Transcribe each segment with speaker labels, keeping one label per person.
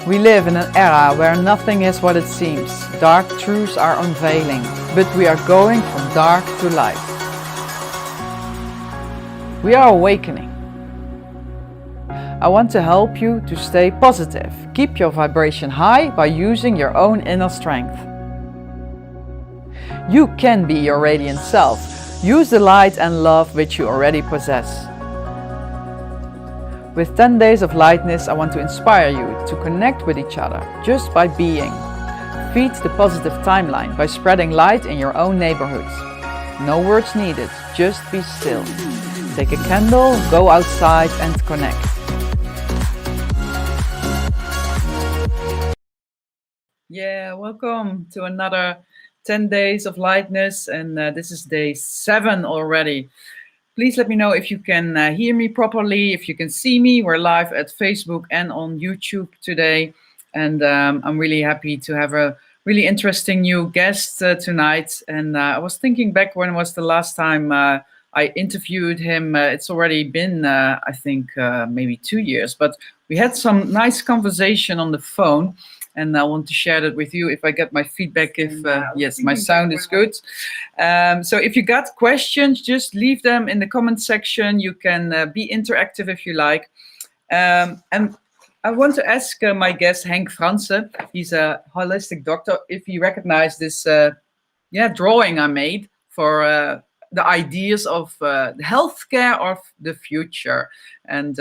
Speaker 1: We live in an era where nothing is what it seems. Dark truths are unveiling, but we are going from dark to light. We are awakening. I want to help you to stay positive. Keep your vibration high by using your own inner strength. You can be your radiant self. Use the light and love which you already possess. With 10 Days of Lightness, I want to inspire you to connect with each other just by being. Feed the positive timeline by spreading light in your own neighborhoods. No words needed, just be still. Take a candle, go outside and connect. Yeah, welcome to another 10 Days of Lightness, and this is day 7 already. Please let me know if you can hear me properly, if you can see me. We're live at Facebook and on YouTube today. And I'm really happy to have a really interesting new guest tonight. And I was thinking back when was the last time I interviewed him. It's already been, I think, maybe 2 years. But we had some nice conversation on the phone. And I want to share that with you if I get my feedback, if yes, my sound is good. So if you got questions, just leave them in the comment section. You can be interactive if you like. And I want to ask my guest, Henk Fransen, he's a holistic doctor, if he recognized this drawing I made for the ideas of the healthcare of the future. And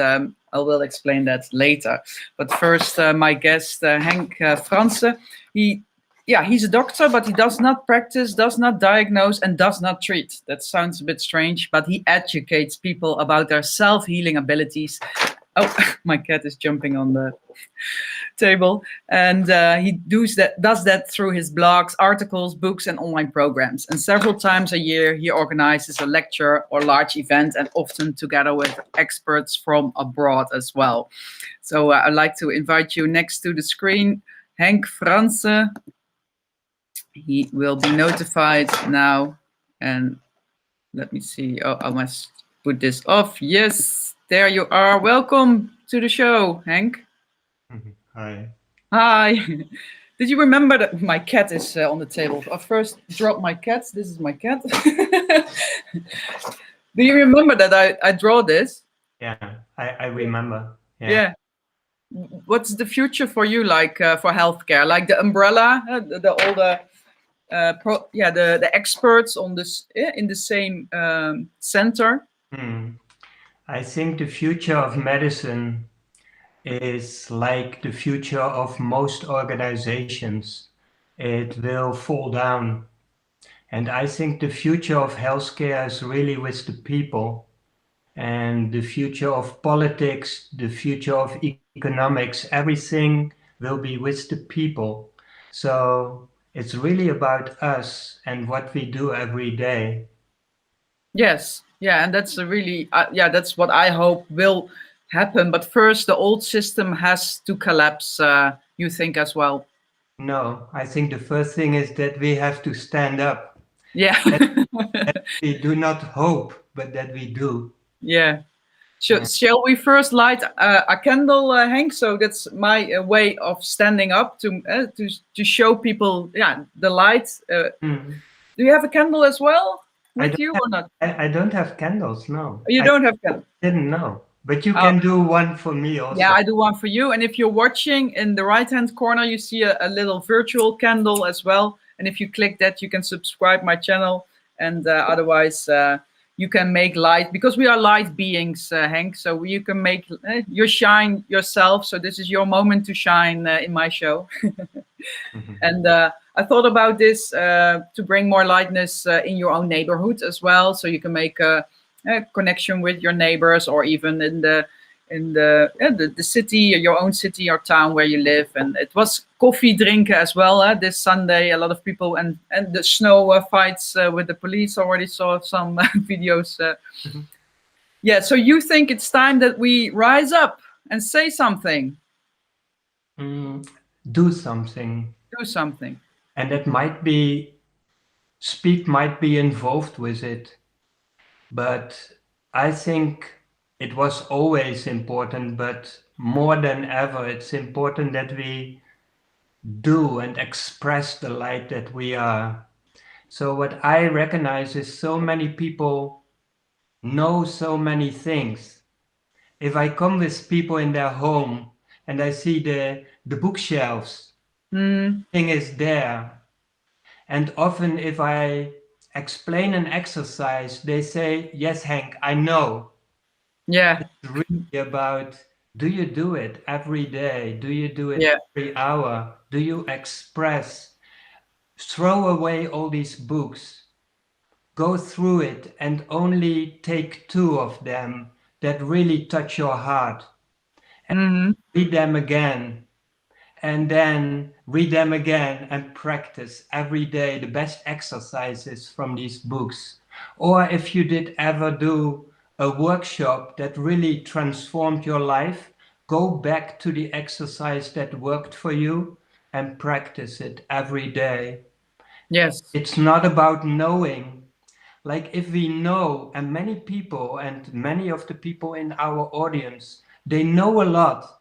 Speaker 1: I will explain that later. But first, my guest, Henk Fransen, he's a doctor, but he does not practice, does not diagnose, and does not treat. That sounds a bit strange, but he educates people about their self-healing abilities. Oh, my cat is jumping on the table. And he does that through his blogs, articles, books, and online programs. And several times a year, he organizes a lecture or large event, and often together with experts from abroad as well. So I'd like to invite you next to the screen, Henk Fransen. He will be notified now. And let me see. Oh, I must put this off. Yes, there you are. Welcome to the show, Henk.
Speaker 2: Hi.
Speaker 1: Hi. Did you remember that my cat is on the table? I first dropped my cat. This is my cat. Do you remember that I draw this?
Speaker 2: Yeah, I remember.
Speaker 1: Yeah. What's the future for you like for healthcare? Like the umbrella, all the experts on this in the same center.
Speaker 2: I think the future of medicine is like the future of most organizations. It will fall down. And I think the future of healthcare is really with the people. And the future of politics, the future of economics, everything will be with the people. So it's really about us and what we do every day.
Speaker 1: Yes. Yeah, and that's a really, that's what I hope will happen. But first, the old system has to collapse, you think as well?
Speaker 2: No, I think the first thing is that we have to stand up.
Speaker 1: Yeah.
Speaker 2: that we do not hope, but that we do.
Speaker 1: Yeah. Shall we first light a candle, Henk? So that's my way of standing up to show people, the light. Do you have a candle as well with you or not?
Speaker 2: I don't have candles, no.
Speaker 1: You don't have candles?
Speaker 2: I didn't know. But you can do one for me also.
Speaker 1: Yeah, I do one for you. And if you're watching, in the right-hand corner, you see a little virtual candle as well. And if you click that, you can subscribe my channel. And otherwise, you can make light, because we are light beings, Henk. So you can make your shine yourself. So this is your moment to shine in my show. And I thought about this to bring more lightness in your own neighborhood as well. So you can make a connection with your neighbors, or even in the city, your own city or town where you live. And it was coffee drinken as well this Sunday. A lot of people, and the snow fights with the police. Already saw some videos. Yeah, so you think it's time that we rise up and say something?
Speaker 2: Do something.
Speaker 1: Do something.
Speaker 2: And that might be, speak might be involved with it. But I think it was always important, but more than ever, it's important that we do and express the light that we are. So what I recognize is so many people know so many things. If I come with people in their home and I see the bookshelves,
Speaker 1: Mm,
Speaker 2: thing is there. And often if I explain an exercise, they say, yes, Henk, I know.
Speaker 1: yeah,
Speaker 2: It's really about, do you do it every day? Do you do it
Speaker 1: yeah.
Speaker 2: every hour? Do you express? Throw away all these books. Go through it and only take two of them that really touch your heart.
Speaker 1: Hmm.
Speaker 2: Read them again and then read them again and practice every day the best exercises from these books. Or if you did ever do a workshop that really transformed your life, go back to the exercise that worked for you and practice it every day.
Speaker 1: Yes.
Speaker 2: It's not about knowing. Like if we know, and many people and many of the people in our audience, they know a lot,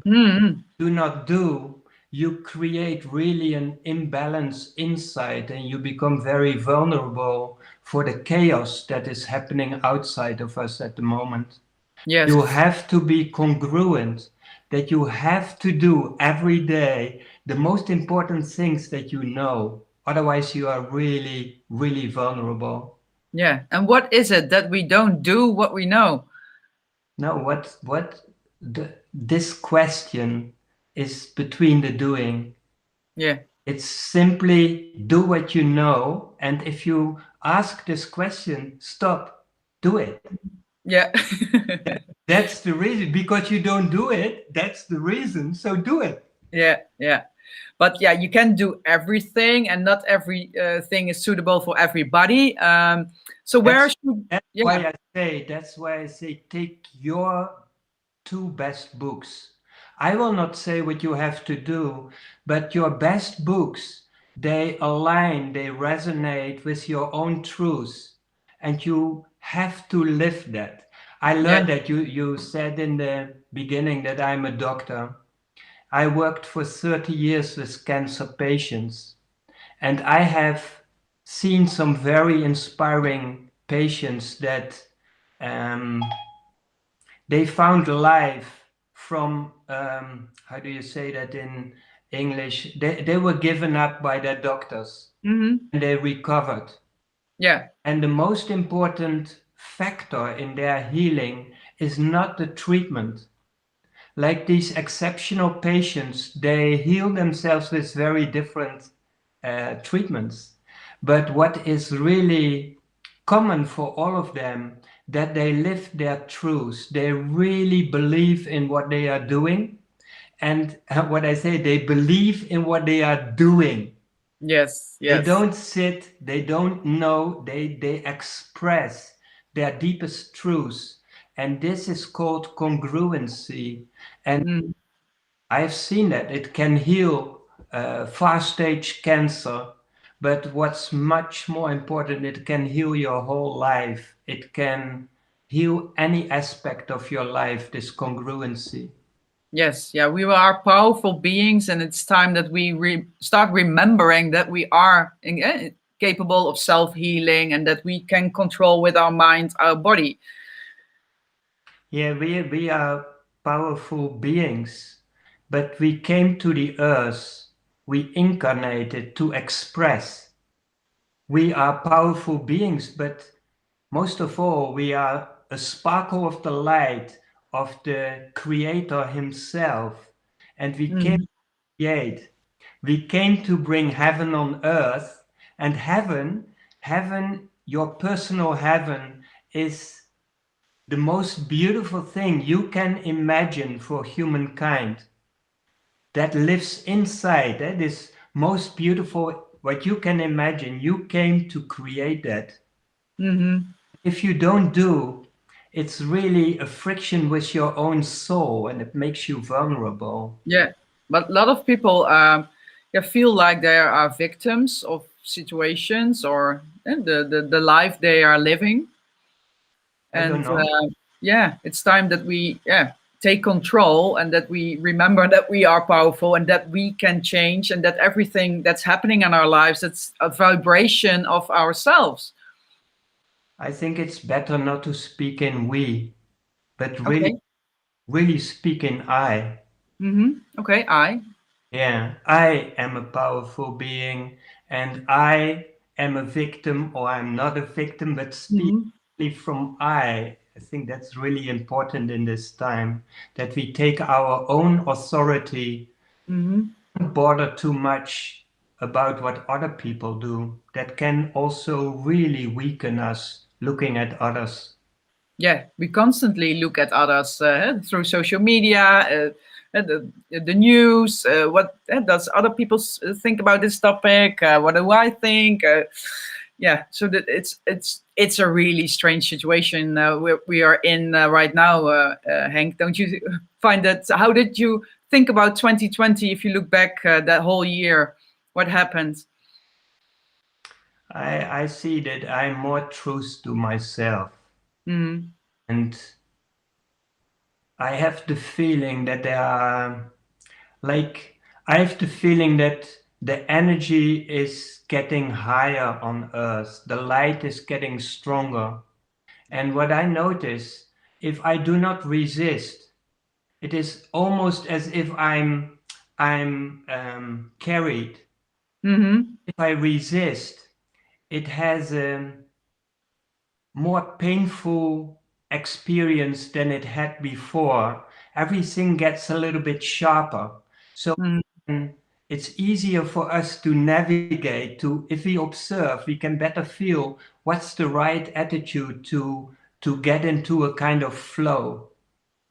Speaker 1: Hmm.
Speaker 2: do not do, you create really an imbalance inside and you become very vulnerable for the chaos that is happening outside of us at the moment.
Speaker 1: Yes.
Speaker 2: You have to be congruent, that you have to do every day the most important things that you know. Otherwise, you are really, really vulnerable.
Speaker 1: Yeah. And what is it that we don't do what we know?
Speaker 2: Now, this question is between the doing.
Speaker 1: Yeah.
Speaker 2: It's simply do what you know. And if you ask this question, stop, do it.
Speaker 1: Yeah.
Speaker 2: That's the reason. Because you don't do it, that's the reason. So do it.
Speaker 1: Yeah. Yeah. But yeah, you can do everything, and not every thing is suitable for everybody. So where
Speaker 2: That's
Speaker 1: should,
Speaker 2: that's
Speaker 1: yeah.
Speaker 2: why I say take your two best books. I will not say what you have to do, but your best books, they align, they resonate with your own truths, and you have to live that. I
Speaker 1: Yeah.
Speaker 2: learned that you said in the beginning that I'm a doctor. I worked for 30 years with cancer patients, and I have seen some very inspiring patients that um, they found life from how do you say that in English? They were given up by their doctors
Speaker 1: Hmm.
Speaker 2: and they recovered.
Speaker 1: Yeah.
Speaker 2: And the most important factor in their healing is not the treatment. Like these exceptional patients, they heal themselves with very different treatments. But what is really common for all of them, that they live their truths. They really believe in what they are doing. And what I say, they believe in what they are doing.
Speaker 1: Yes.
Speaker 2: They
Speaker 1: Yes.
Speaker 2: don't sit, they don't know, they express their deepest truths. And this is called congruency. And
Speaker 1: Mm.
Speaker 2: I've seen that it can heal fast stage cancer, but what's much more important, it can heal your whole life. It can heal any aspect of your life, this congruency.
Speaker 1: Yes. Yeah. We are powerful beings, and it's time that we start remembering that we are capable of self healing, and that we can control with our mind our body.
Speaker 2: Yeah, we are powerful beings, but we came to the earth, we incarnated to express. We are powerful beings, but most of all, we are a sparkle of the light of the Creator Himself. And we came
Speaker 1: Mhm.
Speaker 2: to create. We came to bring heaven on earth. And heaven, your personal heaven, is the most beautiful thing you can imagine for humankind that lives inside. That is most beautiful, what you can imagine. You came to create that.
Speaker 1: Mhm.
Speaker 2: If you don't do, it's really a friction with your own soul and it makes you vulnerable.
Speaker 1: Yeah, but a lot of people, yeah, feel like they are victims of situations, or the life they are living.
Speaker 2: I don't
Speaker 1: And
Speaker 2: know.
Speaker 1: yeah, it's time that we, yeah, take control, and that we remember that we are powerful and that we can change, and that everything that's happening in our lives, it's a vibration of ourselves.
Speaker 2: I think it's better not to speak in we, but
Speaker 1: Okay.
Speaker 2: really speak in I.
Speaker 1: Okay. I.
Speaker 2: Yeah, I am a powerful being and I am a victim, or I'm not a victim, but speak
Speaker 1: Mhm.
Speaker 2: from I. I think that's really important in this time, that we take our own authority, don't bother too much about what other people do. That can also really weaken us looking at others.
Speaker 1: Yeah, we constantly look at others through social media, the news. What does other people think about this topic? What do I think? Yeah, so that it's a really strange situation we are in right now, Henk. Don't you find that? How did you think about 2020? If you look back that whole year, what happened?
Speaker 2: I see that I'm more truth to myself.
Speaker 1: Mm-hmm.
Speaker 2: And I have the feeling that there are, like, I have the feeling that the energy is getting higher on Earth. The light is getting stronger. And what I notice, if I do not resist, it is almost as if I'm carried.
Speaker 1: Mm-hmm.
Speaker 2: If I resist, it has more painful experience than it had before. Everything gets a little bit sharper. So it's easier for us to navigate, to, if we observe, we can better feel what's the right attitude to get into a kind of flow.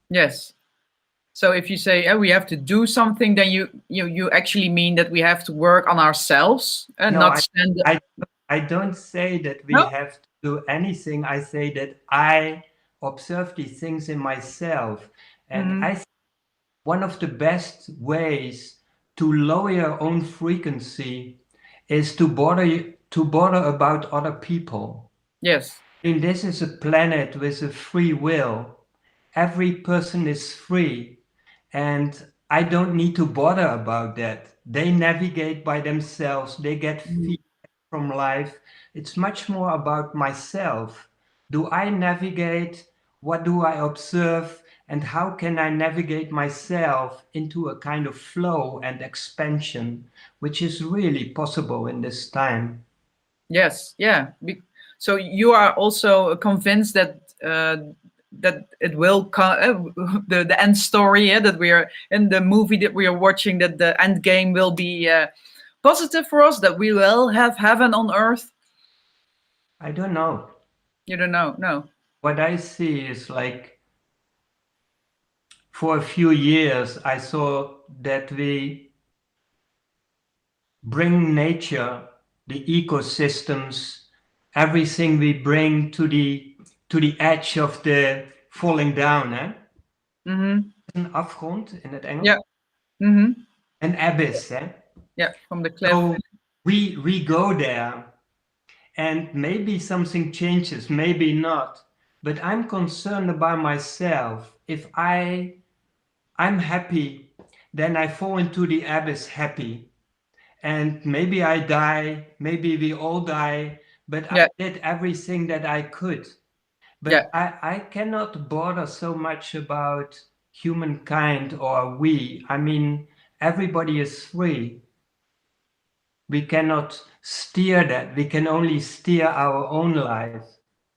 Speaker 1: Yes. So if you say we have to do something, then you actually mean that we have to work on ourselves and
Speaker 2: No,
Speaker 1: not stand.
Speaker 2: I, I don't say that we
Speaker 1: No.
Speaker 2: have to do anything. I say that I observe these things in myself. And
Speaker 1: Mm-hmm.
Speaker 2: I think one of the best ways to lower your own frequency is to bother about other people.
Speaker 1: Yes.
Speaker 2: I mean, this is a planet with a free will. Every person is free, and I don't need to bother about that. They navigate by themselves, they get
Speaker 1: Mhm.
Speaker 2: feedback from life. It's much more about myself. Do I navigate? What do I observe? And how can I navigate myself into a kind of flow and expansion, which is really possible in this time?
Speaker 1: Yes. Yeah. So you are also convinced that that it will come the end story, yeah, that we are in the movie that we are watching, that the end game will be positive for us, that we will have heaven on earth.
Speaker 2: I don't know.
Speaker 1: You don't know. No.
Speaker 2: What I see is like, for a few years, I saw that we bring nature, the ecosystems, everything we bring to the edge of the falling down. Eh?
Speaker 1: Mm-hmm.
Speaker 2: Een afgrond in het Engels.
Speaker 1: Yeah. Mm-hmm.
Speaker 2: An abyss. Eh?
Speaker 1: Yeah. From the cliff.
Speaker 2: So we go there, and maybe something changes, maybe not. But I'm concerned about myself. If I'm happy, then I fall into the abyss happy. And maybe I die, maybe we all die, but I
Speaker 1: Yeah.
Speaker 2: did everything that I could. But
Speaker 1: Yeah.
Speaker 2: I cannot bother so much about humankind or we. I mean, everybody is free. We cannot steer that. We can only steer our own life.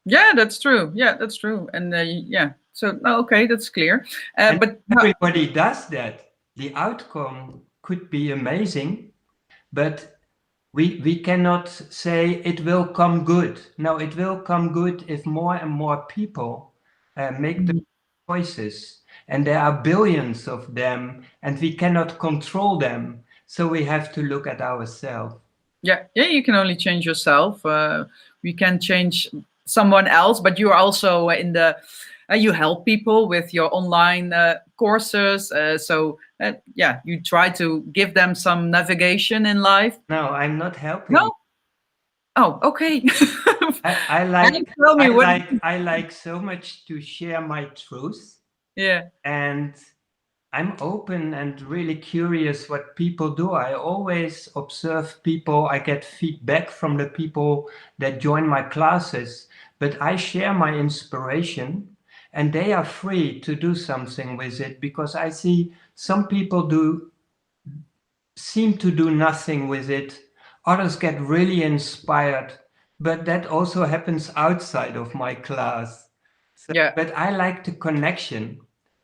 Speaker 1: Yeah, that's true. Yeah, that's true. And yeah, so no, okay, that's clear.
Speaker 2: And
Speaker 1: But
Speaker 2: everybody does that. The outcome could be amazing, but we cannot say it will come good. No, it will come good if more and more people make the choices. And there are billions of them, and we cannot control them. So we have to look at ourselves.
Speaker 1: yeah, yeah, you can only change yourself. We can change someone else, but you are also in the. You help people with your online courses. So yeah, you try to give them some navigation in life.
Speaker 2: No, I'm not helping.
Speaker 1: No. Oh, okay.
Speaker 2: I
Speaker 1: And tell me what.
Speaker 2: I like so much to share my truth.
Speaker 1: Yeah.
Speaker 2: And I'm open and really curious what people do. I always observe people. I get feedback from the people that join my classes, but I share my inspiration and they are free to do something with it, because I see some people do seem to do nothing with it. Others get really inspired, but that also happens outside of my class. So,
Speaker 1: Yeah.
Speaker 2: but I like the connection,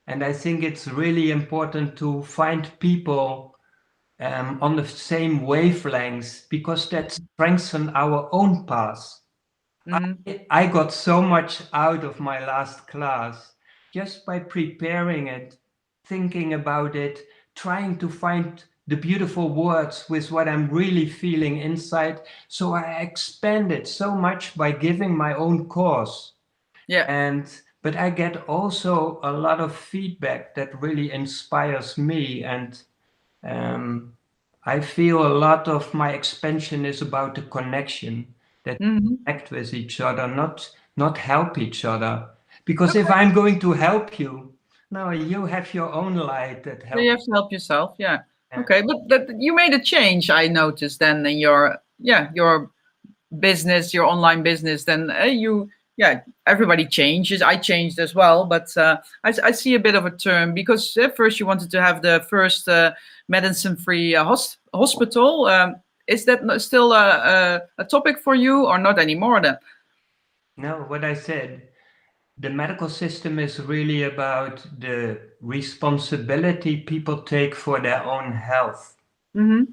Speaker 2: and I think it's really important to find people on the same wavelengths, because that strengthens our own path.
Speaker 1: Hmm.
Speaker 2: I got so much out of my last class just by preparing it, thinking about it, trying to find the beautiful words with what I'm really feeling inside. So I expanded so much by giving my own course.
Speaker 1: Yeah.
Speaker 2: And but I get also a lot of feedback that really inspires me, and um, I feel a lot of my expansion is about the connection, that
Speaker 1: Hmm.
Speaker 2: connect with each other, not help each other. Because if
Speaker 1: Okay.
Speaker 2: I'm going to help you, no, you have your own light that
Speaker 1: So you
Speaker 2: helps.
Speaker 1: have to help yourself. Yeah.
Speaker 2: Yeah.
Speaker 1: Okay. But you made a change, I noticed then in your, yeah, your business, your online business, then you, yeah, everybody changes. I changed as well, but I see a bit of a turn because first you wanted to have the first medicine-free hospital. Is that still a topic for you or not anymore then?
Speaker 2: No, what I said, the medical system is really about the responsibility people take for their own health.
Speaker 1: Hmm.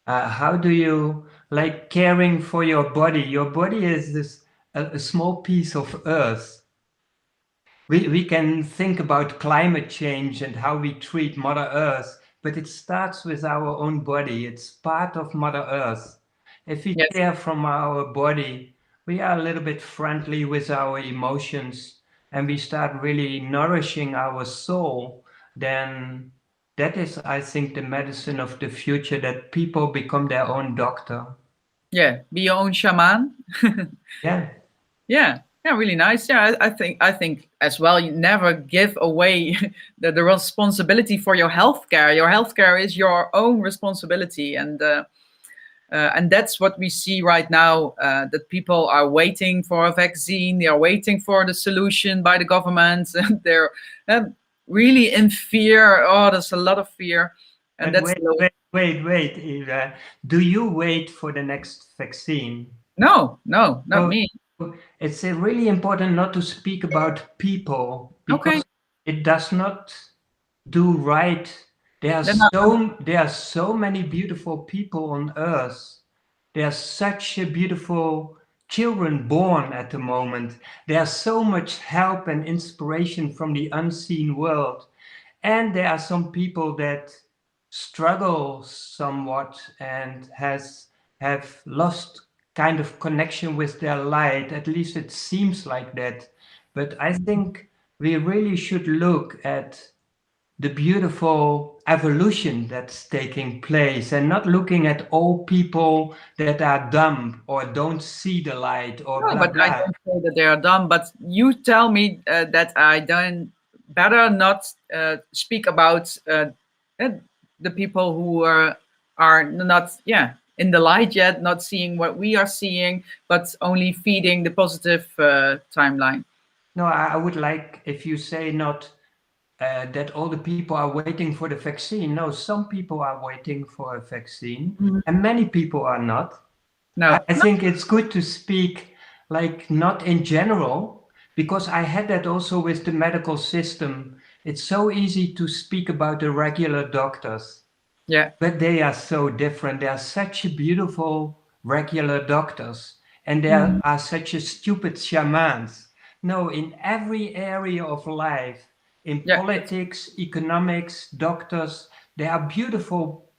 Speaker 2: How do you, like, caring for your body? Your body is this a small piece of earth. We can think about climate change and how we treat Mother Earth, but it starts with our own body. It's part of Mother Earth. If we
Speaker 1: Yes.
Speaker 2: care from our body, we are a little bit friendly with our emotions, and we start really nourishing our soul, then that is, I think, the medicine of the future, that people become their own doctor.
Speaker 1: Yeah. Be your own shaman.
Speaker 2: Yeah.
Speaker 1: Yeah, yeah, really nice. Yeah, I think as well. You never give away the responsibility for your healthcare. Your healthcare is your own responsibility, and that's what we see right now. That people are waiting for a vaccine. They are waiting for the solution by the government. And they're really in fear. Oh, there's a lot of fear, and
Speaker 2: But
Speaker 1: that's
Speaker 2: wait, Eva. Do you wait for the next vaccine?
Speaker 1: no, no, not
Speaker 2: So
Speaker 1: me.
Speaker 2: it's really important not to speak about people,
Speaker 1: Okay,
Speaker 2: because it does not do right.
Speaker 1: then I,
Speaker 2: There are so many beautiful people on earth. There's such a beautiful children born at the moment. There's so much help and inspiration from the unseen world. And there are some people that struggle somewhat and have lost kind of connection with their light. At least it seems like that. But I think we really should look at the beautiful evolution that's taking place, and not looking at all people that are dumb or don't see the light or
Speaker 1: no,
Speaker 2: blah
Speaker 1: but I
Speaker 2: blah.
Speaker 1: don't say that they are dumb. But you tell me that I don't better not speak about uh, the people who are not, yeah, in the light yet, not seeing what we are seeing, but only feeding the positive timeline.
Speaker 2: No, I would like if you say not that all the people are waiting for the vaccine. No, some people are waiting for a vaccine,
Speaker 1: Mhm.
Speaker 2: and many people are not.
Speaker 1: No,
Speaker 2: I
Speaker 1: no,
Speaker 2: think it's good to speak like not in general, because I had that also with the medical system. It's so easy to speak about the regular doctors,
Speaker 1: yeah,
Speaker 2: but they are so different. They are such a beautiful regular doctors, and there
Speaker 1: mhm,
Speaker 2: are such a stupid shamans. No, in every area of life, in
Speaker 1: yeah,
Speaker 2: politics, economics, doctors, there are beautiful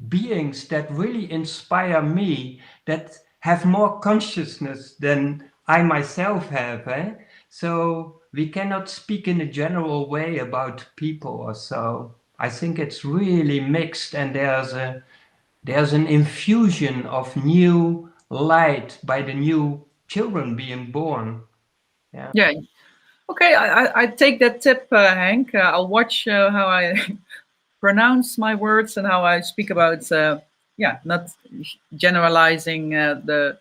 Speaker 2: beings that really inspire me, that have more consciousness than I myself have. So we cannot speak in a general way about people or so. I think it's really mixed, and there's an infusion of new light by the new children being born. Yeah.
Speaker 1: yeah. Okay, I take that tip, Henk. I'll watch how I pronounce my words and how I speak about, not generalizing the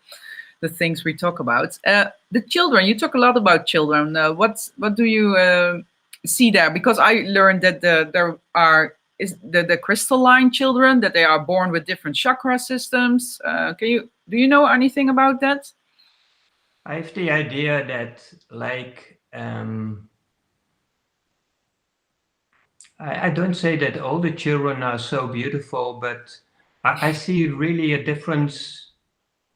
Speaker 1: things we talk about. The children, you talk a lot about children. What do you see there? Because I learned that there are is the crystalline children, that they are born with different chakra systems. Do you know anything about that?
Speaker 2: I have the idea that, like, I don't say that all the children are so beautiful, but I see really a difference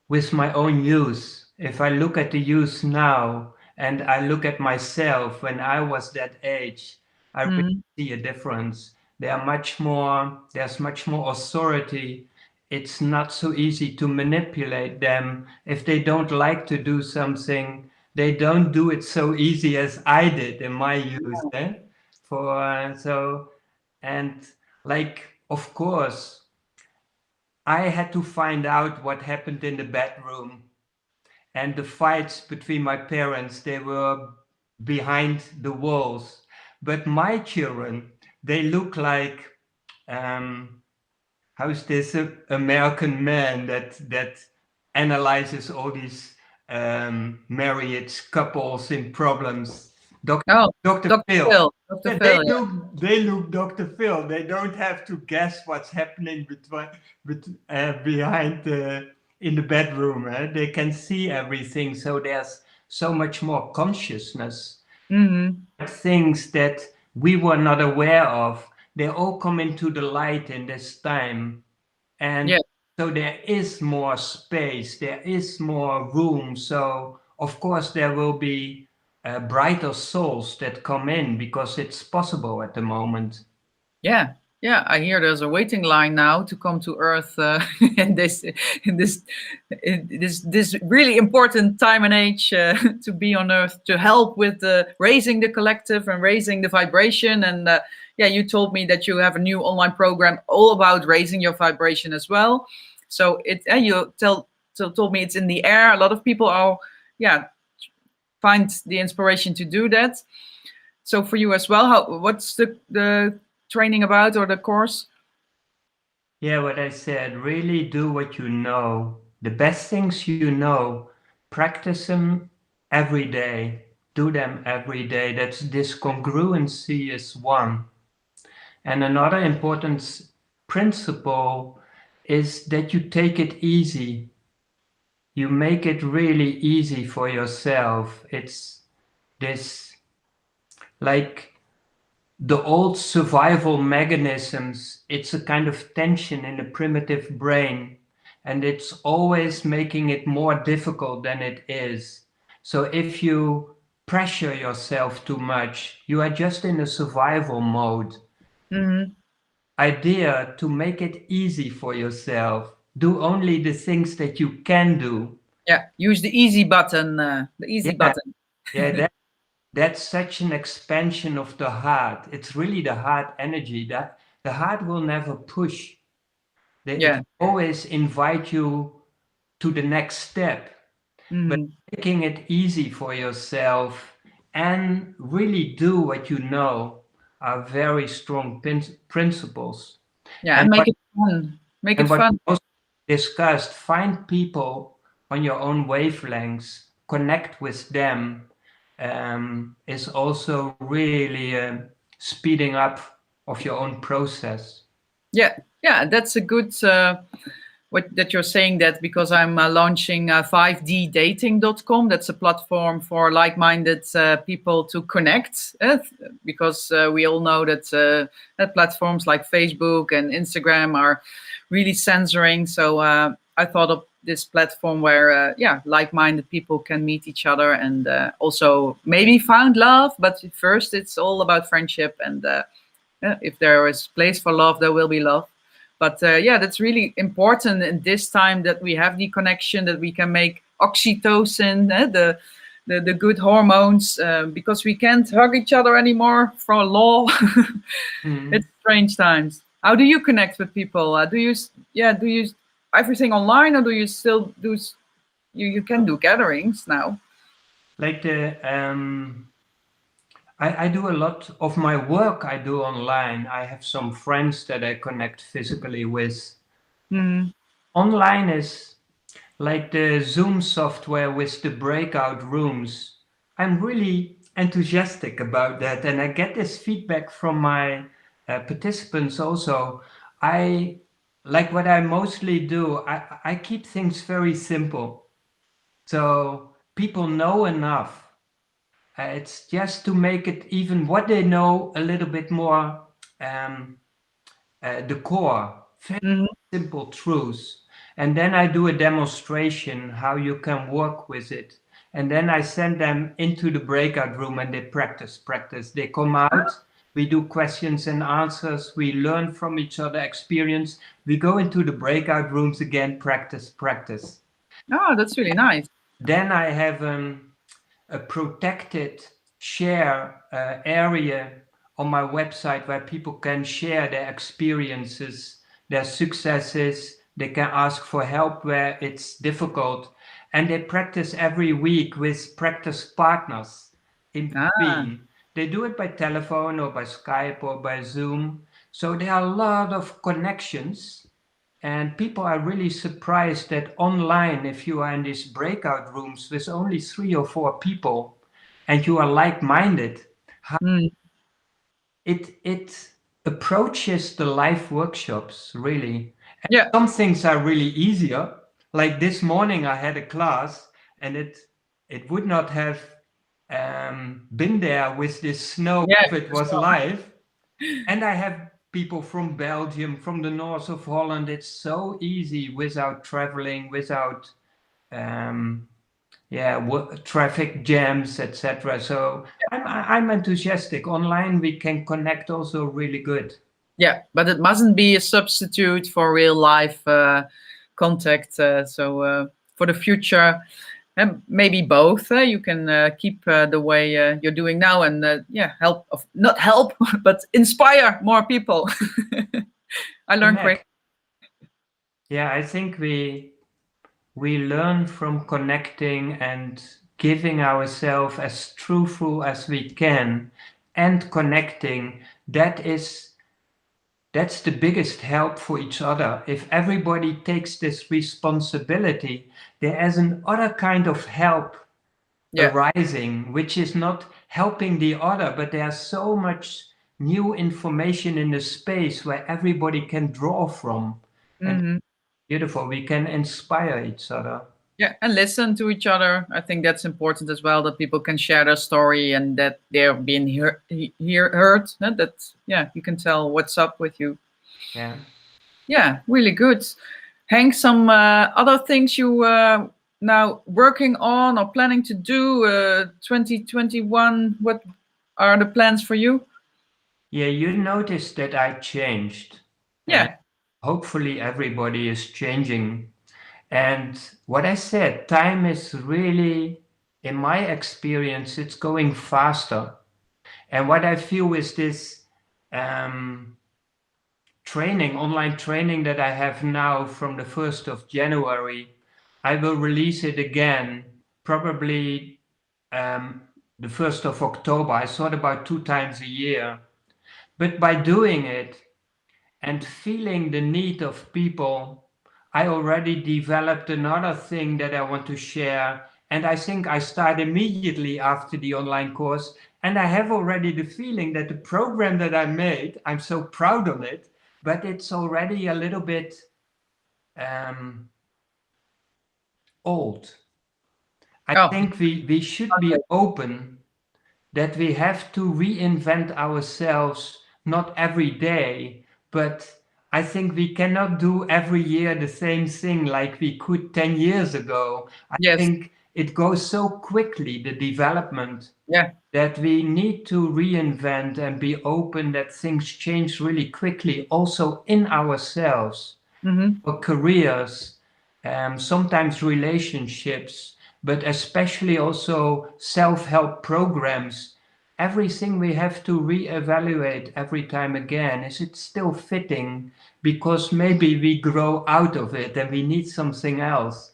Speaker 2: with my own youth. If I look at the youth now and I look at myself when I was that age, I really
Speaker 1: Mm,
Speaker 2: see a difference. There's much more authority. It's not so easy to manipulate them. If they don't like to do something, they don't do it so easy as I did in my youth. Eh? And like, of course, I had to find out what happened in the bedroom, and the fights between my parents, they were behind the walls. But my children, they look like, how is this American man that analyzes all these married couples in problems?
Speaker 1: oh,
Speaker 2: Dr.
Speaker 1: Dr.
Speaker 2: Phil.
Speaker 1: Phil. Dr.
Speaker 2: Yeah,
Speaker 1: Phil.
Speaker 2: they look Dr. Phil. They don't have to guess what's happening behind in the bedroom. They can see everything. So there's so much more consciousness.
Speaker 1: Hmm.
Speaker 2: Things that we were not aware of, they all come into the light in this time. And
Speaker 1: Yeah.
Speaker 2: so there is more space, there is more room. So of course there will be brighter souls that come in because it's possible at the moment.
Speaker 1: Yeah, yeah. I hear there's a waiting line now to come to Earth in in this this really important time and age to be on Earth to help with raising the collective and raising the vibration. And yeah, you told me that you have a new online program all about raising your vibration as well. So told me it's in the air. A lot of people are find the inspiration to do that. So for you as well, what's the training about or the course?
Speaker 2: Yeah, what I said, really do what you know. The best things you know, practice them every day. Do them every day. That's this congruency is one. And another important principle is that you take it easy. You make it really easy for yourself. It's this, like the old survival mechanisms, it's a kind of tension in the primitive brain, and it's always making it more difficult than it is. So if you pressure yourself too much, you are just in a survival mode.
Speaker 1: Hmm.
Speaker 2: Idea to make it easy for yourself. Do only the things that you can do.
Speaker 1: Yeah, use the easy button. The easy
Speaker 2: Yeah,
Speaker 1: button.
Speaker 2: yeah, that's such an expansion of the heart. It's really the heart energy that the heart will never push. It
Speaker 1: Yeah.
Speaker 2: will always invite you to the next step, but
Speaker 1: Hmm.
Speaker 2: making it easy for yourself and really do what you know are very strong principles.
Speaker 1: Yeah,
Speaker 2: And
Speaker 1: and
Speaker 2: what
Speaker 1: make it fun. Make it
Speaker 2: And what
Speaker 1: fun.
Speaker 2: we also discussed, find people on your own wavelengths, connect with them, is also really speeding up of your own process.
Speaker 1: Yeah, yeah, that's a good what that you're saying that because I'm launching 5ddating.com. That's a platform for like-minded people to connect because we all know that platforms like Facebook and Instagram are really censoring. So I thought of this platform where like-minded people can meet each other and also maybe find love. But first, it's all about friendship and if there is place for love, there will be love. But yeah, that's really important in this time that we have the connection, that we can make oxytocin, the good hormones, because we can't hug each other anymore for law.
Speaker 2: Mm.
Speaker 1: It's strange times. How do you connect with people? Do you everything online, or do you still you can do gatherings now?
Speaker 2: Like the I do a lot of my work I do online. I have some friends that I connect physically with.
Speaker 1: Mm,
Speaker 2: Online is like the Zoom software with the breakout rooms. I'm really enthusiastic about that, and I get this feedback from my participants also. I like what I mostly do. I keep things very simple, so people know enough. It's just to make it even what they know a little bit more um, the core, very
Speaker 1: mhm.
Speaker 2: simple truths. And then I do a demonstration how you can work with it. And then I send them into the breakout room and they practice. They come out, we do questions and answers, we learn from each other experience. We go into the breakout rooms again, practice.
Speaker 1: Oh, that's really nice.
Speaker 2: Then I have a protected share area on my website where people can share their experiences, their successes. They can ask for help where it's difficult. And they practice every week with practice partners in
Speaker 1: Ah,
Speaker 2: between. They do it by telephone or by Skype or by Zoom. So there are a lot of connections, and people are really surprised that online, if you are in these breakout rooms with only 3 or 4 people and you are like-minded,
Speaker 1: mm,
Speaker 2: it approaches the live workshops really. And
Speaker 1: yeah,
Speaker 2: some things are really easier. Like this morning, I had a class, and it would not have been there with this snow
Speaker 1: yeah,
Speaker 2: if it
Speaker 1: for
Speaker 2: was
Speaker 1: sure.
Speaker 2: live. And I have people from Belgium, from the north of Holland. It's so easy without traveling, without um, traffic jams, etc. So I'm enthusiastic. Online we can connect also really good.
Speaker 1: Yeah, but it mustn't be a substitute for real life contact. So for the future, maybe both. You can keep the way you're doing now, and yeah, help not help, but inspire more people. I learned great.
Speaker 2: Connect. Yeah, I think we learn from connecting and giving ourselves as truthful as we can and connecting. That's the biggest help for each other. If everybody takes this responsibility, there is an other kind of help
Speaker 1: Yeah.
Speaker 2: arising, which is not helping the other, but there's so much new information in the space where everybody can draw from. And
Speaker 1: Hmm.
Speaker 2: beautiful, we can inspire each other.
Speaker 1: Yeah, and listen to each other. I think that's important as well. That people can share their story and that they're being heard. That yeah, you can tell what's up with you.
Speaker 2: Yeah.
Speaker 1: Yeah, really good. Hank, some other things you now working on or planning to do 2021? What are the plans for you?
Speaker 2: Yeah, you noticed that I changed, and
Speaker 1: Yeah,
Speaker 2: hopefully everybody is changing. And what I said, time is really, in my experience, it's going faster. And what I feel is this um, training, online training that I have now from the 1st of January, I will release it again, probably um, the 1st of October. I thought about 2 times a year. But by doing it and feeling the need of people, I already developed another thing that I want to share. And I think I start immediately after the online course. And I have already the feeling that the program that I made, I'm so proud of it, but it's already a little bit um, old. I
Speaker 1: oh,
Speaker 2: think we should be open that we have to reinvent ourselves, not every day, but I think we cannot do every year the same thing like we could 10 years ago. I
Speaker 1: yes,
Speaker 2: think it goes so quickly, the development,
Speaker 1: yeah,
Speaker 2: that we need to reinvent and be open that things change really quickly, also in ourselves,
Speaker 1: hmm,
Speaker 2: our careers, sometimes relationships, but especially also self-help programs. Everything we have to reevaluate every time again. Is it still fitting? Because maybe we grow out of it and we need something else.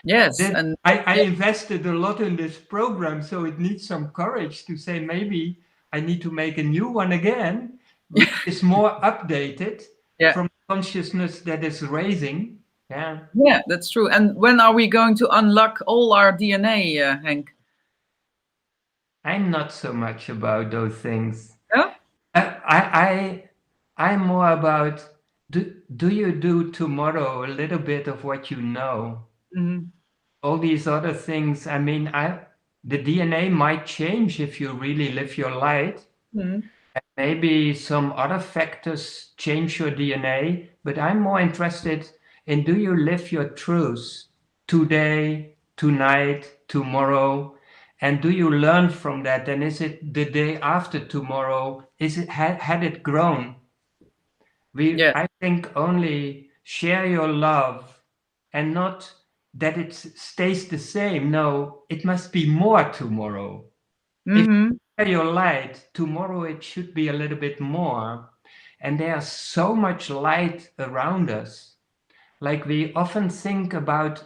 Speaker 1: yes,
Speaker 2: Then
Speaker 1: and
Speaker 2: I
Speaker 1: yeah,
Speaker 2: invested a lot in this program, so it needs some courage to say maybe I need to make a new one again, which is more updated
Speaker 1: Yeah.
Speaker 2: from consciousness that is raising. Yeah.
Speaker 1: Yeah, that's true. And when are we going to unlock all our DNA, Henk?
Speaker 2: I'm not so much about those things.
Speaker 1: Yeah.
Speaker 2: I'm more about, do you do tomorrow a little bit of what you know?
Speaker 1: Hmm.
Speaker 2: All these other things, I mean, the DNA might change if you really live your light.
Speaker 1: Hmm.
Speaker 2: Maybe some other factors change your DNA, but I'm more interested in, do you live your truths today, tonight, tomorrow? And do you learn from that? And is it the day after tomorrow? Is it had it grown?
Speaker 1: Yeah.
Speaker 2: I think only share your love and not that it stays the same. No, it must be more tomorrow. If
Speaker 1: Hmm.
Speaker 2: you share your light, tomorrow it should be a little bit more. And there's so much light around us. Like we often think about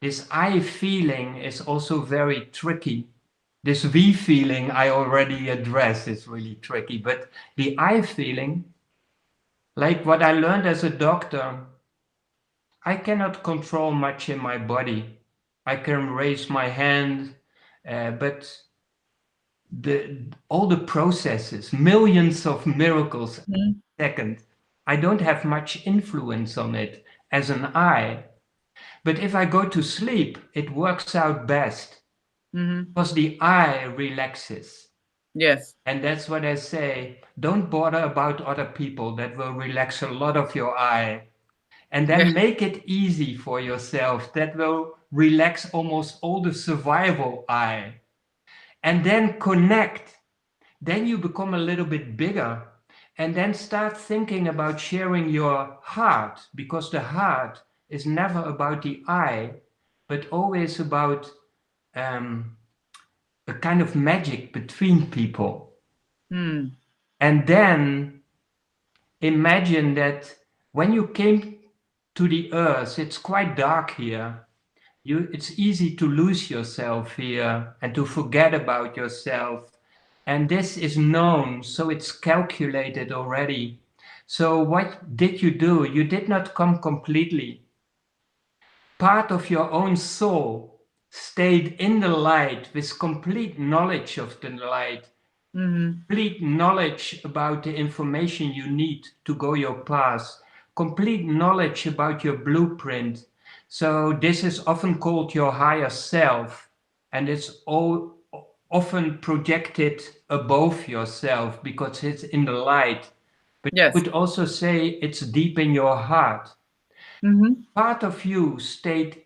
Speaker 2: this I feeling is also very tricky. This we feeling I already addressed is really tricky, but the I feeling, like what I learned as a doctor, I cannot control much in my body. I can raise my hand, but all the processes, millions of miracles
Speaker 1: Hmm.
Speaker 2: a second, I don't have much influence on it as an I. But if I go to sleep, it works out best
Speaker 1: Hmm.
Speaker 2: because the I relaxes.
Speaker 1: Yes.
Speaker 2: And that's what I say. Don't bother about other people. That will relax a lot of your I. And
Speaker 1: Yeah.
Speaker 2: then make it easy for yourself. That will relax almost all the survival I. And then connect. Then you become a little bit bigger. And then start thinking about sharing your heart, because the heart is never about the I, but always about um, a kind of magic between people.
Speaker 1: Hmm.
Speaker 2: And then imagine that when you came to the earth, it's quite dark here. It's easy to lose yourself here and to forget about yourself. And this is known, so it's calculated already. So what did you do? You did not come completely. Part of your own soul stayed in the light with complete knowledge of the light,
Speaker 1: Hmm.
Speaker 2: complete knowledge about the information you need to go your path, complete knowledge about your blueprint. So this is often called your higher self, and it's all often projected above yourself because it's in the light. But you
Speaker 1: Yes.
Speaker 2: could also say it's deep in your heart.
Speaker 1: Hmm.
Speaker 2: Part of you stayed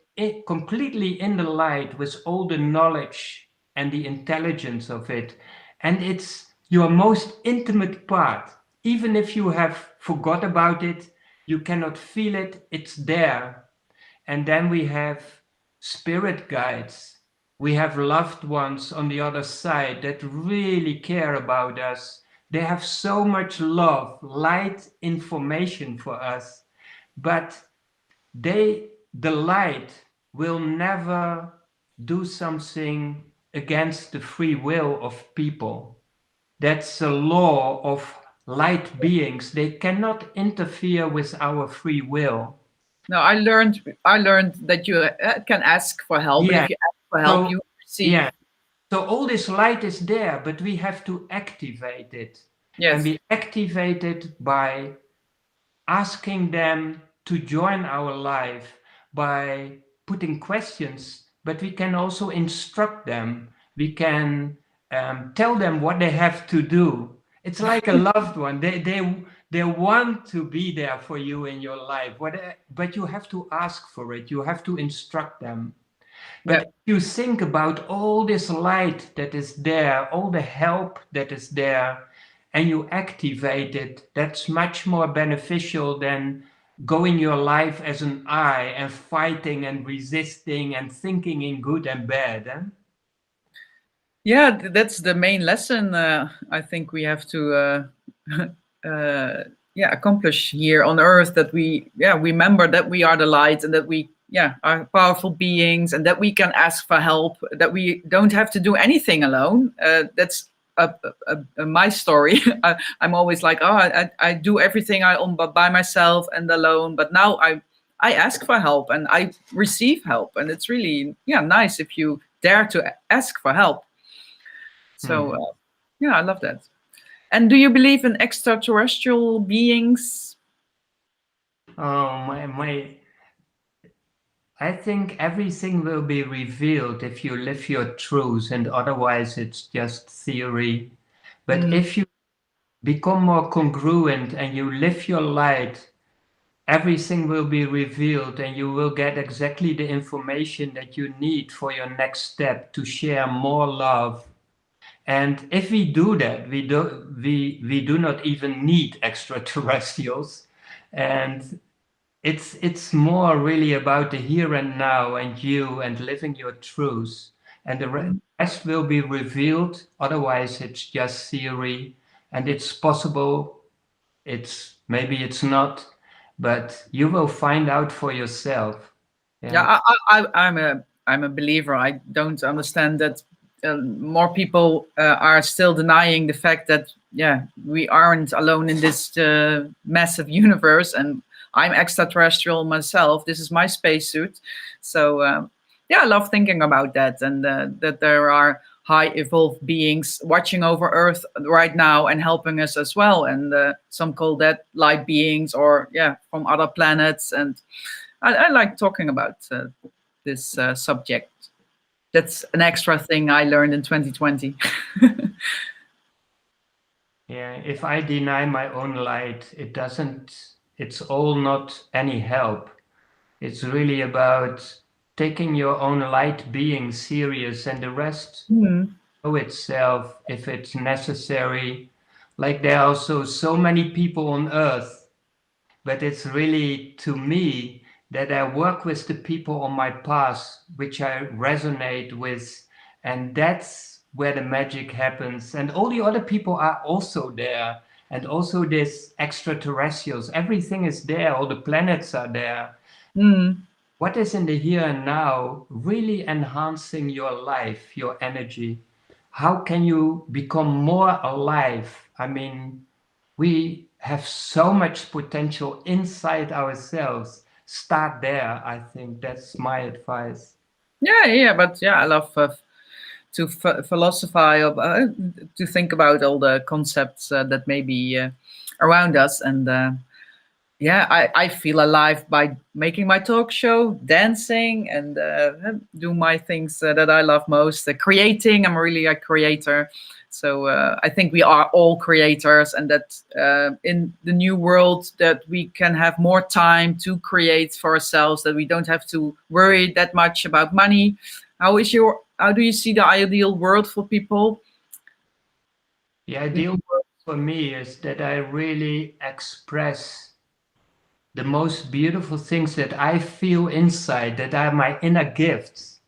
Speaker 2: completely in the light with all the knowledge and the intelligence of it. And it's your most intimate part. Even if you have forgot about it, you cannot feel it, it's there. And then we have spirit guides. We have loved ones on the other side that really care about us. They have so much love, light, information for us. But the light will never do something against the free will of people. That's a law of light beings. They cannot interfere with our free will.
Speaker 1: No, I learned that you can ask for help, and
Speaker 2: Yeah.
Speaker 1: if you ask for help,
Speaker 2: So
Speaker 1: you receive.
Speaker 2: yeah. So all this light is there, but we have to activate it. And
Speaker 1: Yes.
Speaker 2: we activate it by asking them to join our life, by putting questions, but we can also instruct them. We can tell them what they have to do. It's like a loved one. They want to be there for you in your life, but you have to ask for it. You have to instruct them. But
Speaker 1: Yeah.
Speaker 2: if you think about all this light that is there, all the help that is there, and you activate it, that's much more beneficial than going your life as an I and fighting and resisting and thinking in good and bad. Eh?
Speaker 1: Yeah, that's the main lesson I think we have to yeah, accomplish here on earth, that we, yeah, remember that we are the light, and that we, yeah, are powerful beings, and that we can ask for help, that we don't have to do anything alone. That's my story. I'm always like, oh, I do everything by myself and alone. But now I ask for help and I receive help, and it's really nice if you dare to ask for help. So I love that. And do you believe in extraterrestrial beings?
Speaker 2: Oh, I think everything will be revealed if you live your truth, and otherwise it's just theory. But if you become more congruent and you live your light, everything will be revealed and you will get exactly the information that you need for your next step to share more love. And if we do that, we do not even need extraterrestrials. And it's more really about the here and now and you and living your truth. And the rest will be revealed. Otherwise, it's just theory. And it's possible, maybe it's not, but you will find out for yourself.
Speaker 1: Yeah, I'm a believer. I don't understand that more people are still denying the fact that we aren't alone in this massive universe, and I'm extraterrestrial myself. This is my spacesuit, so I love thinking about that, and that there are high evolved beings watching over Earth right now and helping us as well. And some call that light beings, or from other planets. And I like talking about this subject. That's an extra thing I learned in 2020.
Speaker 2: Yeah, if I deny my own light, it's all not any help. It's really about taking your own light being serious, and the rest know itself if it's necessary. Like there are also so many people on earth, but it's really to me that I work with the people on my path which I resonate with, and that's where the magic happens. And all the other people are also there, and also this extraterrestrials, everything is there, all the planets are there. What is in the here and now really enhancing your life, your energy? How can you become more alive? I mean, we have so much potential inside ourselves. Start there. I think that's my advice.
Speaker 1: But I love to philosophize, to think about all the concepts that may be around us. And I feel alive by making my talk show, dancing, and do my things that I love most. Creating, I'm really a creator. So I think we are all creators, and that in the new world that we can have more time to create for ourselves, that we don't have to worry that much about money. How do you see the ideal world for people?
Speaker 2: The ideal world for me is that I really express the most beautiful things that I feel inside, that are my inner gifts,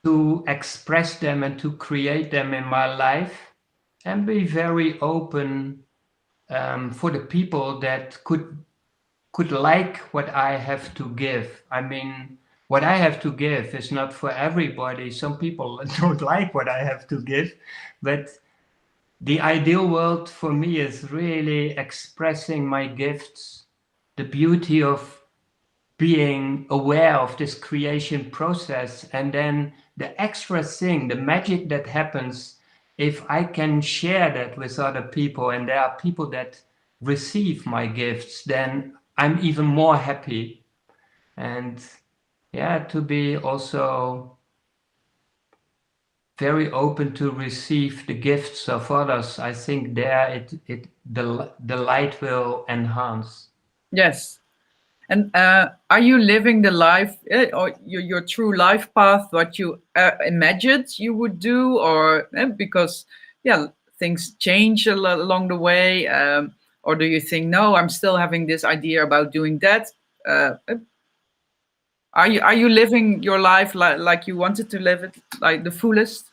Speaker 2: to express them and to create them in my life, and be very open for the people that could like what I have to give. I mean, what I have to give is not for everybody. Some people don't like what I have to give, but the ideal world for me is really expressing my gifts, the beauty of being aware of this creation process, and then the extra thing, the magic that happens if I can share that with other people, and there are people that receive my gifts, then I'm even more happy. And to be also very open to receive the gifts of others. I think there the light will enhance.
Speaker 1: Yes. And are you living the life or your true life path, what you imagined you would do, or because things change along the way, or do you think, no, I'm still having this idea about doing that? Are you living your life like you wanted to live it, like the fullest?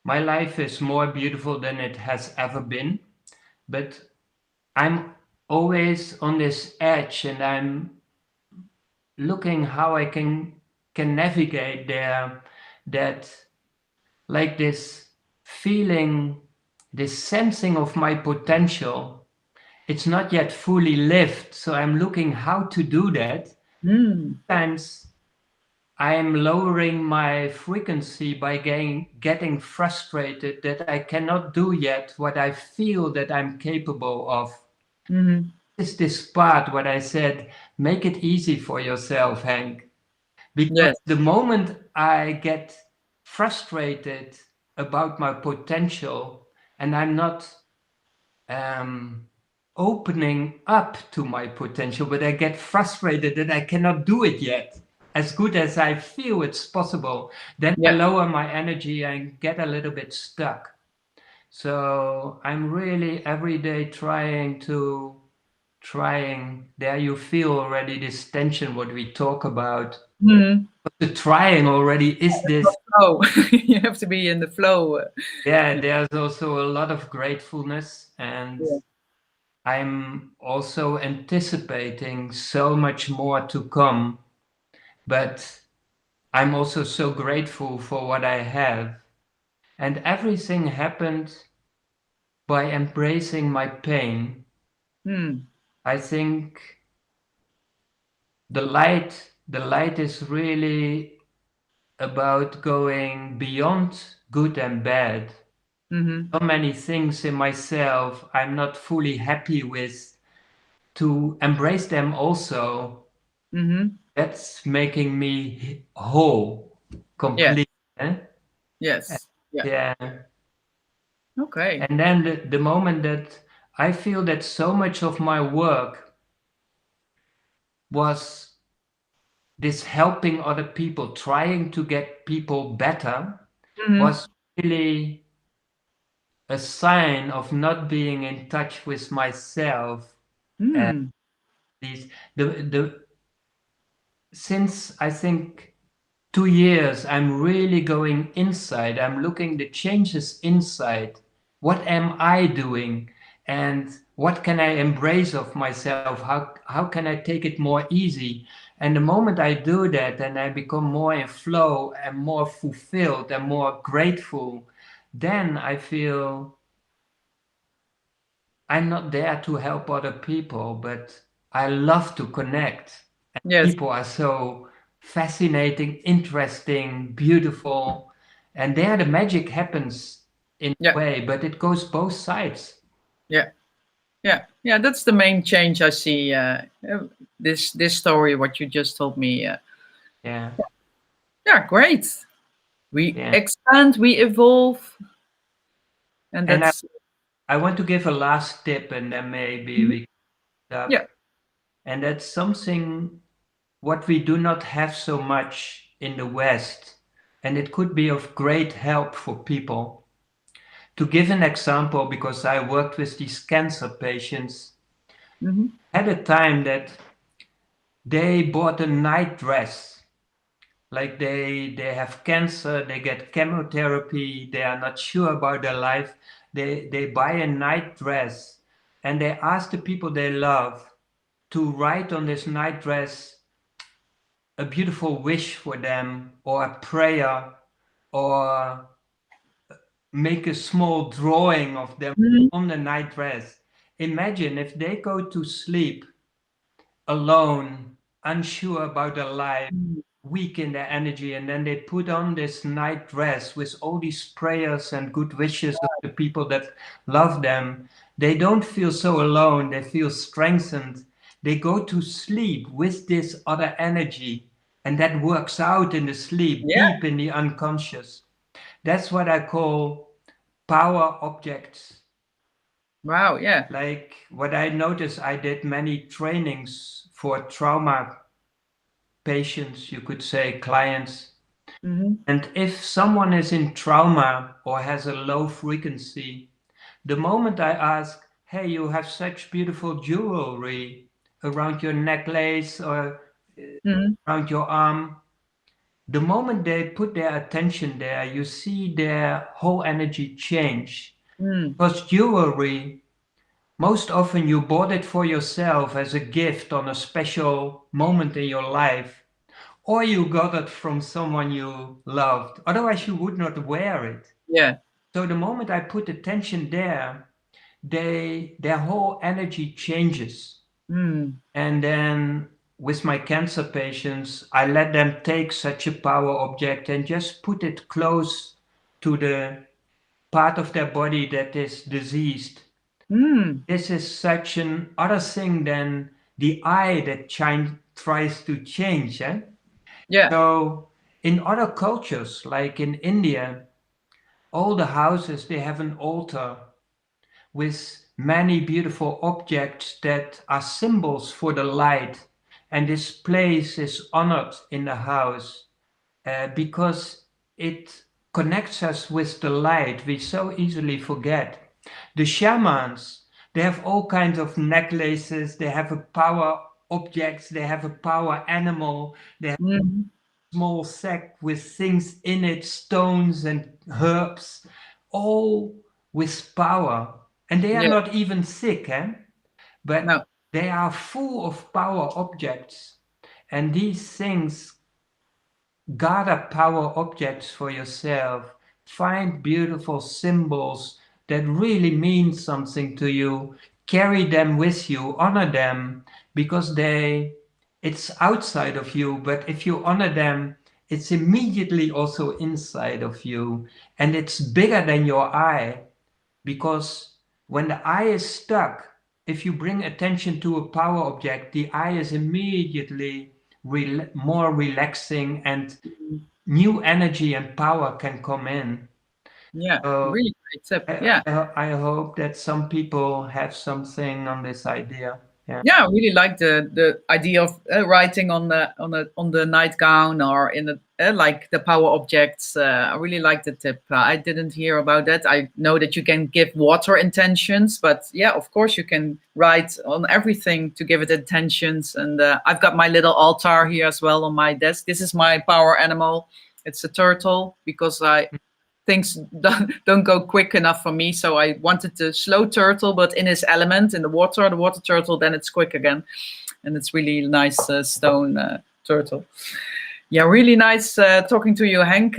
Speaker 2: My life is more beautiful than it has ever been, but I'm always on this edge, and I'm looking how I can navigate there, that like this feeling, this sensing of my potential, it's not yet fully lived. So I'm looking how to do that. Sometimes I'm lowering my frequency by getting frustrated that I cannot do yet what I feel that I'm capable of. Is this part what I said, make it easy for yourself, Henk. Because
Speaker 1: Yes.
Speaker 2: the moment I get frustrated about my potential and I'm not opening up to my potential, but I get frustrated that I cannot do it yet as good as I feel it's possible, then I
Speaker 1: Yeah.
Speaker 2: lower my energy and get a little bit stuck. So I'm really every day trying, there you feel already this tension what we talk about. The trying already is this.
Speaker 1: Flow. You have to be in the flow.
Speaker 2: Yeah, there's also a lot of gratefulness, and
Speaker 1: Yeah.
Speaker 2: I'm also anticipating so much more to come, but I'm also so grateful for what I have. And everything happened by embracing my pain. I think the light is really about going beyond good and bad. So many things in myself I'm not fully happy with, to embrace them also. That's making me whole,
Speaker 1: Yeah.
Speaker 2: complete. Eh?
Speaker 1: Yes. Yeah.
Speaker 2: Yeah.
Speaker 1: Okay.
Speaker 2: And then the moment that I feel that so much of my work was this helping other people, trying to get people better, was really a sign of not being in touch with myself. And these the since I think 2 years, I'm really going inside. I'm looking the changes inside. What am I doing? And what can I embrace of myself? How can I take it more easy? And the moment I do that and I become more in flow and more fulfilled and more grateful, then I feel I'm not there to help other people, but I love to connect.
Speaker 1: Yes.
Speaker 2: People are so fascinating, interesting, beautiful, and there the magic happens in a
Speaker 1: Yeah.
Speaker 2: way, but it goes both sides.
Speaker 1: Yeah. Yeah. Yeah. That's the main change I see. This story, what you just told me.
Speaker 2: Yeah,
Speaker 1: Yeah. Great. We
Speaker 2: yeah.
Speaker 1: expand. We evolve, and
Speaker 2: And I,
Speaker 1: that's.
Speaker 2: I want to give a last tip, and then maybe
Speaker 1: Mhm.
Speaker 2: we up.
Speaker 1: Yeah.
Speaker 2: And that's something what we do not have so much in the West, and it could be of great help for people. To give an example, because I worked with these cancer patients, at a time that they bought a night dress, like they have cancer, they get chemotherapy, they are not sure about their life, they buy a night dress, and they ask the people they love to write on this night dress a beautiful wish for them, or a prayer, or make a small drawing of them on the night dress. Imagine if they go to sleep alone, unsure about their life, weak in their energy, and then they put on this night dress with all these prayers and good wishes of the people that love them. They don't feel so alone, they feel strengthened. They go to sleep with this other energy, and that works out in the sleep,
Speaker 1: Yeah.
Speaker 2: deep in the unconscious. That's what I call power objects.
Speaker 1: Wow. Yeah.
Speaker 2: Like what I noticed, I did many trainings for trauma patients, you could say clients. And if someone is in trauma or has a low frequency, the moment I ask, hey, you have such beautiful jewelry around your necklace or around your arm, the moment they put their attention there, you see their whole energy change. Because jewelry, most often you bought it for yourself as a gift on a special moment in your life, or you got it from someone you loved. Otherwise, you would not wear it.
Speaker 1: Yeah.
Speaker 2: So the moment I put attention there, their whole energy changes.
Speaker 1: Mm.
Speaker 2: And then with my cancer patients, I let them take such a power object and just put it close to the part of their body that is diseased.
Speaker 1: Mm.
Speaker 2: This is such an other thing than the eye that tries to change. Eh?
Speaker 1: Yeah.
Speaker 2: So in other cultures, like in India, all the houses, they have an altar with many beautiful objects that are symbols for the light. And this place is honored in the house because it connects us with the light we so easily forget. The shamans, they have all kinds of necklaces, they have a power objects, they have a power animal, they have
Speaker 1: Mm.
Speaker 2: a small sack with things in it, stones and herbs, all with power. And they are
Speaker 1: Yeah.
Speaker 2: not even sick, eh? But
Speaker 1: No.
Speaker 2: they are full of power objects. And these things, gather power objects for yourself. Find beautiful symbols that really mean something to you. Carry them with you, honor them, because it's outside of you, but if you honor them, it's immediately also inside of you. And it's bigger than your eye, because when the eye is stuck, if you bring attention to a power object, the eye is immediately more relaxing, and
Speaker 1: Mm.
Speaker 2: new energy and power can come in.
Speaker 1: Yeah.
Speaker 2: So
Speaker 1: Really great tip.
Speaker 2: I,
Speaker 1: Yeah.
Speaker 2: I hope that some people have something on this idea. Yeah.
Speaker 1: Yeah, I really like the idea of writing on the nightgown or in the like the power objects. I really like the tip. I didn't hear about that. I know that you can give water intentions, but yeah, of course you can write on everything to give it intentions. And I've got my little altar here as well on my desk. This is my power animal. It's a turtle because things don't go quick enough for me. So I wanted the slow turtle, but in his element, in the water turtle, then it's quick again. And it's really nice stone turtle. Yeah, really nice talking to you, Henk.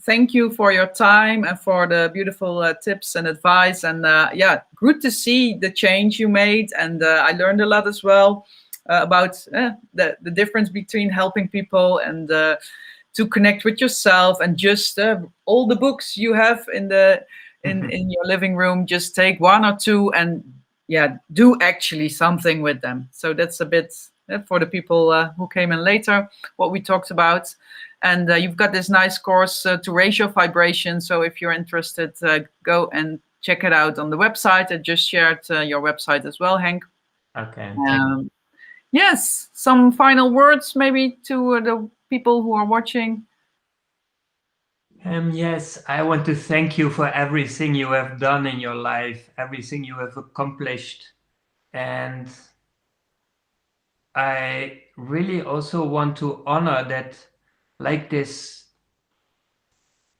Speaker 1: Thank you for your time and for the beautiful tips and advice. And yeah, good to see the change you made. And I learned a lot as well about the difference between helping people and to connect with yourself, and just all the books you have in the in your living room, just take one or two and yeah, do actually something with them. So that's a bit for the people who came in later, what we talked about. And you've got this nice course to raise your vibration. So if you're interested, go and check it out on the website. I just shared your website as well, Henk.
Speaker 2: Okay.
Speaker 1: Yes, some final words maybe to the people who are watching.
Speaker 2: Yes, I want to thank you for everything you have done in your life, everything you have accomplished. And I really also want to honor that, like this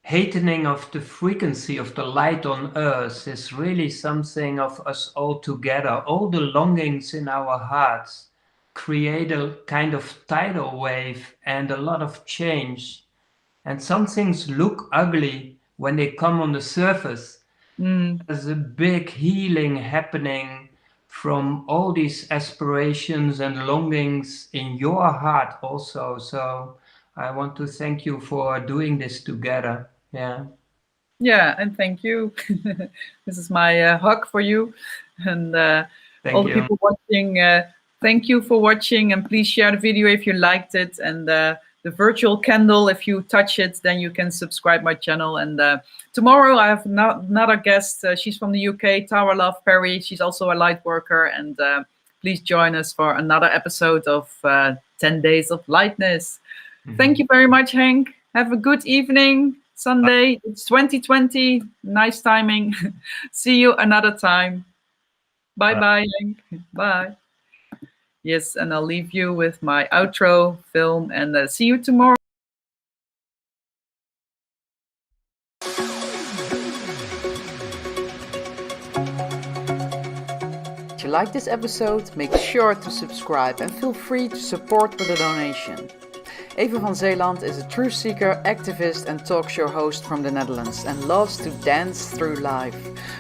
Speaker 2: heightening of the frequency of the light on earth is really something of us all together. All the longings in our hearts create a kind of tidal wave and a lot of change. And some things look ugly when they come on the surface.
Speaker 1: Mm.
Speaker 2: There's a big healing happening from all these aspirations and longings in your heart also. So I want to thank you for doing this together. Yeah.
Speaker 1: Yeah, and thank you. This is my hug for you. And all
Speaker 2: Thank
Speaker 1: the
Speaker 2: you.
Speaker 1: people watching, thank you for watching. And please share the video if you liked it. And the virtual candle, if you touch it, then you can subscribe my channel. And tomorrow I have another guest. She's from the UK, Tara Love Perry. She's also a light worker. And please join us for another episode of 10 Days of Lightness. Thank you very much, Henk. Have a good evening. Sunday, it's 2020. Nice timing. See you another time. Bye-bye, Henk. Bye. Yes, and I'll leave you with my outro film, and see you tomorrow. If you like this episode, make sure to subscribe and feel free to support with a donation. Eva van Zeeland is a truth seeker, activist and talk show host from the Netherlands and loves to dance through life.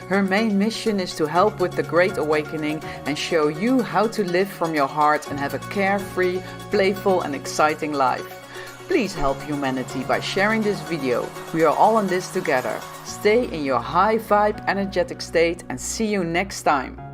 Speaker 1: Her main mission is to help with the Great Awakening and show you how to live from your heart and have a carefree, playful and exciting life. Please help humanity by sharing this video. We are all in this together. Stay in your high vibe, energetic state and see you next time.